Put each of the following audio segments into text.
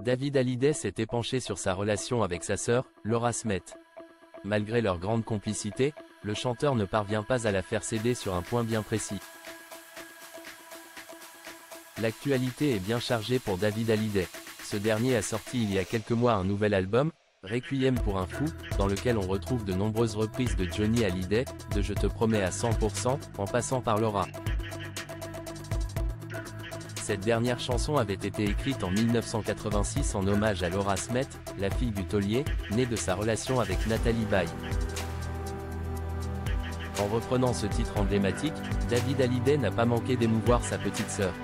David Hallyday s'est épanché sur sa relation avec sa sœur, Laura Smet. Malgré leur grande complicité, le chanteur ne parvient pas à la faire céder sur un point bien précis. L'actualité est bien chargée pour David Hallyday. Ce dernier a sorti il y a quelques mois un nouvel album, Requiem pour un fou, dans lequel on retrouve de nombreuses reprises de Johnny Hallyday, de Je te promets à 100%, en passant par Laura. Cette dernière chanson avait été écrite en 1986 en hommage à Laura Smet, la fille du taulier, née de sa relation avec Nathalie Baye. En reprenant ce titre emblématique, David Hallyday n'a pas manqué d'émouvoir sa petite sœur.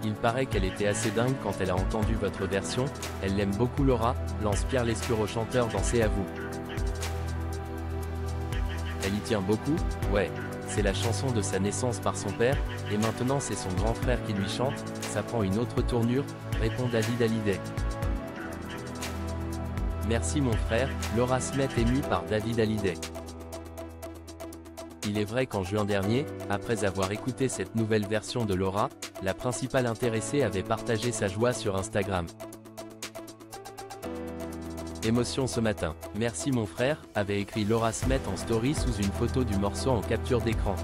Il paraît qu'elle était assez dingue quand elle a entendu votre version, elle l'aime beaucoup Laura, lance Pierre Lescure au chanteur dans C'est à vous. Elle y tient beaucoup, ouais. C'est la chanson de sa naissance par son père, et maintenant c'est son grand frère qui lui chante, ça prend une autre tournure, répond David Hallyday. Merci mon frère, Laura Smet émue par David Hallyday. Il est vrai qu'en juin dernier, après avoir écouté cette nouvelle version de Laura, la principale intéressée avait partagé sa joie sur Instagram. Émotion ce matin. Merci mon frère, avait écrit Laura Smet en story sous une photo du morceau en capture d'écran.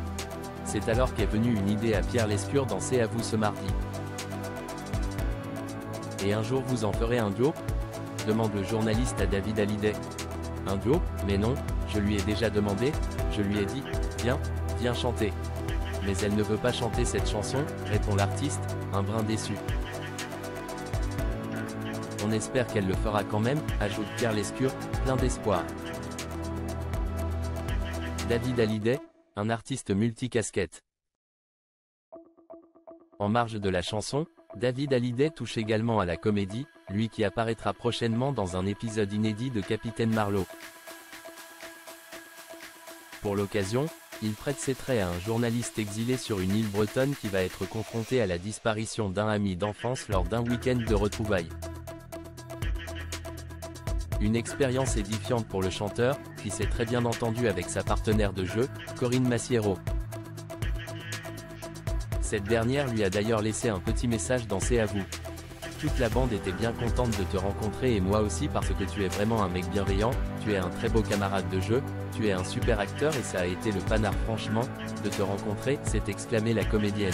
C'est alors qu'est venue une idée à Pierre Lescure dans C'est à vous ce mardi. Et un jour vous en ferez un duo ? Demande le journaliste à David Hallyday. Un duo ? Mais non, je lui ai déjà demandé, je lui ai dit, viens chanter. Mais elle ne veut pas chanter cette chanson, répond l'artiste, un brin déçu. On espère qu'elle le fera quand même, ajoute Pierre Lescure, plein d'espoir. David Hallyday, un artiste multicasquette. En marge de la chanson, David Hallyday touche également à la comédie, lui qui apparaîtra prochainement dans un épisode inédit de Capitaine Marlowe. Pour l'occasion, il prête ses traits à un journaliste exilé sur une île bretonne qui va être confronté à la disparition d'un ami d'enfance lors d'un week-end de retrouvailles. Une expérience édifiante pour le chanteur, qui s'est très bien entendu avec sa partenaire de jeu, Corinne Massiero. Cette dernière lui a d'ailleurs laissé un petit message dans C'est à vous. Toute la bande était bien contente de te rencontrer et moi aussi parce que tu es vraiment un mec bienveillant, tu es un très beau camarade de jeu, tu es un super acteur et ça a été le panard franchement, de te rencontrer, s'est exclamée la comédienne.